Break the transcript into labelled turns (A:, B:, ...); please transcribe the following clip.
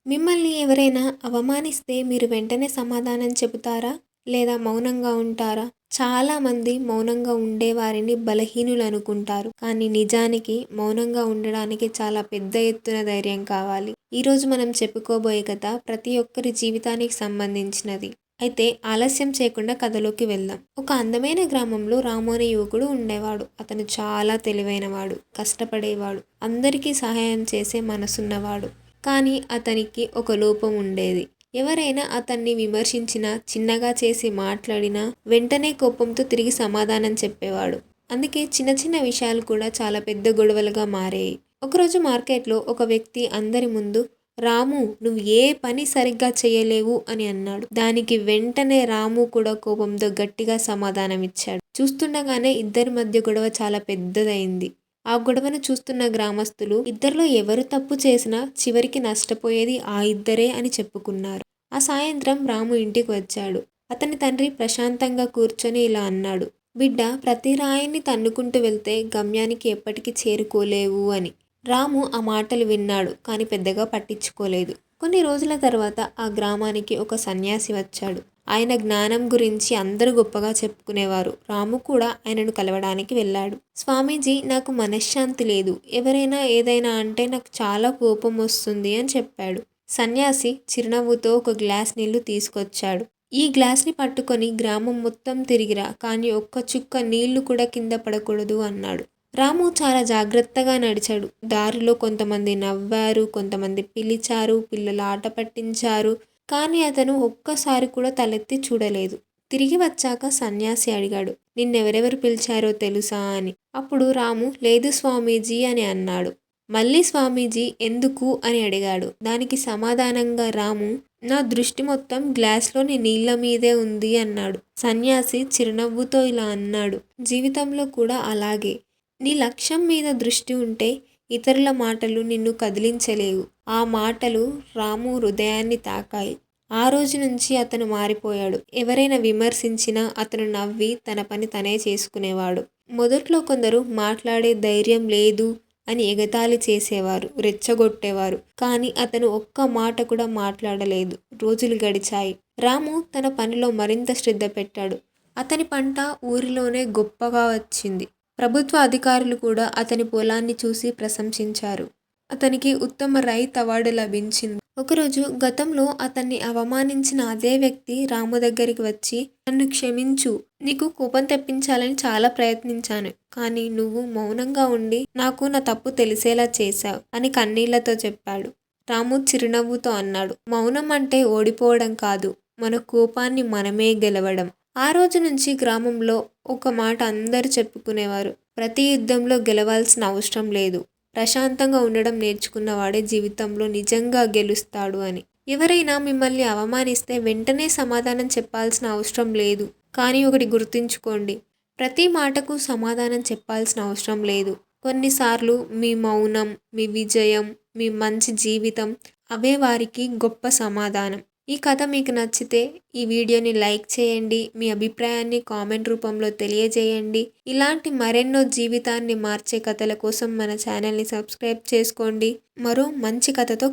A: మిమ్మల్ని ఎవరైనా అవమానిస్తే మీరు వెంటనే సమాధానం చెబుతారా? లేదా మౌనంగా ఉంటారా? చాలామంది మౌనంగా ఉండేవారిని బలహీనులనుకుంటారు. కానీ నిజానికి మౌనంగా ఉండడానికి చాలా పెద్ద ఎత్తున ధైర్యం కావాలి. ఈరోజు మనం చెప్పుకోబోయే కథ ప్రతి ఒక్కరి జీవితానికి సంబంధించినది. అయితే ఆలస్యం చేయకుండా కథలోకి వెళ్దాం. ఒక అందమైన గ్రామంలో రాము అనే యువకుడు ఉండేవాడు. అతను చాలా తెలివైనవాడు, కష్టపడేవాడు, అందరికీ సహాయం చేసే మనసున్నవాడు. కానీ అతనికి ఒక లోపం ఉండేది. ఎవరైనా అతన్ని విమర్శించినా, చిన్నగా చేసి మాట్లాడినా వెంటనే కోపంతో తిరిగి సమాధానం చెప్పేవాడు. అందుకే చిన్న చిన్న విషయాలు కూడా చాలా పెద్ద గొడవలుగా మారాయి. ఒకరోజు మార్కెట్లో ఒక వ్యక్తి అందరి ముందు రాము, నువ్వు ఏ పని సరిగ్గా చేయలేవు అని అన్నాడు. దానికి వెంటనే రాము కూడా కోపంతో గట్టిగా సమాధానమిచ్చాడు. చూస్తుండగానే ఇద్దరి మధ్య గొడవ చాలా పెద్దదైంది. ఆ గొడవను చూస్తున్న గ్రామస్తులు ఇద్దరిలో ఎవరు తప్పు చేసినా చివరికి నష్టపోయేది ఆ ఇద్దరే అని చెప్పుకున్నారు. ఆ సాయంత్రం రాము ఇంటికి వచ్చాడు. అతని తండ్రి ప్రశాంతంగా కూర్చొని ఇలా అన్నాడు. బిడ్డ, ప్రతి రాయిని తన్నుకుంటూ వెళ్తే గమ్యానికి ఎప్పటికీ చేరుకోలేవు అని. రాము ఆ మాటలు విన్నాడు, కానీ పెద్దగా పట్టించుకోలేదు. కొన్ని రోజుల తర్వాత ఆ గ్రామానికి ఒక సన్యాసి వచ్చాడు. ఆయన జ్ఞానం గురించి అందరూ గొప్పగా చెప్పుకునేవారు. రాము కూడా ఆయనను కలవడానికి వెళ్ళాడు. స్వామీజీ, నాకు మనశ్శాంతి లేదు. ఎవరైనా ఏదైనా అంటే నాకు చాలా కోపం వస్తుంది అని చెప్పాడు. సన్యాసి చిరునవ్వుతో ఒక గ్లాస్ నీళ్లు తీసుకొచ్చాడు. ఈ గ్లాస్ని పట్టుకొని గ్రామం మొత్తం తిరిగిరా, కానీ ఒక్క చుక్క నీళ్లు కూడా కింద పడకూడదు అన్నాడు. రాము చాలా జాగ్రత్తగా నడిచాడు. దారిలో కొంతమంది నవ్వారు, కొంతమంది పిలిచారు, పిల్లలు ఆట పట్టించారు. కానీ అతను ఒక్కసారి కూడా తలెత్తి చూడలేదు. తిరిగి వచ్చాక సన్యాసి అడిగాడు, నిన్నెవరెవరు పిలిచారో తెలుసా అని. అప్పుడు రాము, లేదు స్వామీజీ అని అన్నాడు. మళ్ళీ స్వామీజీ ఎందుకు అని అడిగాడు. దానికి సమాధానంగా రాము, నా దృష్టి మొత్తం గ్లాస్లోని నీళ్ల మీదే ఉంది అన్నాడు. సన్యాసి చిరునవ్వుతో ఇలా అన్నాడు, జీవితంలో కూడా అలాగే. నీ లక్ష్యం మీద దృష్టి ఉంటే ఇతరుల మాటలు నిన్ను కదిలించలేవు. ఆ మాటలు రాము హృదయాన్ని తాకాయి. ఆ రోజు నుంచి అతను మారిపోయాడు. ఎవరైనా విమర్శించినా అతను నవ్వి తన పని తనే చేసుకునేవాడు. మొదట్లో కొందరు మాట్లాడే ధైర్యం లేదు అని ఎగతాళి చేసేవారు, రెచ్చగొట్టేవారు. కానీ అతను ఒక్క మాట కూడా మాట్లాడలేదు. రోజులు గడిచాయి. రాము తన పనిలో మరింత శ్రద్ధ పెట్టాడు. అతని పంట ఊరిలోనే గొప్పగా వచ్చింది. ప్రభుత్వ అధికారులు కూడా అతని పొలాన్ని చూసి ప్రశంసించారు. అతనికి ఉత్తమ రైతు అవార్డు లభించింది. ఒకరోజు గతంలో అతన్ని అవమానించిన అదే వ్యక్తి రాము దగ్గరికి వచ్చి, నన్ను క్షమించు, నీకు కోపం తెప్పించాలని చాలా ప్రయత్నించాను. కానీ నువ్వు మౌనంగా ఉండి నాకు నా తప్పు తెలిసేలా చేశావు అని కన్నీళ్లతో చెప్పాడు. రాము చిరునవ్వుతో అన్నాడు, మౌనం అంటే ఓడిపోవడం కాదు, మన కోపాన్ని మనమే గెలవడం. ఆ రోజు నుంచి గ్రామంలో ఒక మాట అందరూ చెప్పుకునేవారు, ప్రతి యుద్ధంలో గెలవాల్సిన అవసరం లేదు, ప్రశాంతంగా ఉండడం నేర్చుకున్నవాడే జీవితంలో నిజంగా గెలుస్తాడు అని. ఎవరైనా మిమ్మల్ని అవమానిస్తే వెంటనే సమాధానం చెప్పాల్సిన అవసరం లేదు. కానీ ఒకటి గుర్తుంచుకోండి, ప్రతి మాటకు సమాధానం చెప్పాల్సిన అవసరం లేదు. కొన్నిసార్లు మీ మౌనం, మీ విజయం, మీ మంచి జీవితం అవే వారికి గొప్ప సమాధానం. ఈ కథ మీకు నచ్చితే ఈ వీడియోని లైక్ చేయండి. మీ అభిప్రాయాన్ని కామెంట్ రూపంలో తెలియజేయండి. ఇలాంటి మరెన్నో జీవితాన్ని మార్చే కథల కోసం మన ఛానల్ని సబ్స్క్రైబ్ చేసుకోండి. మరో మంచి కథతో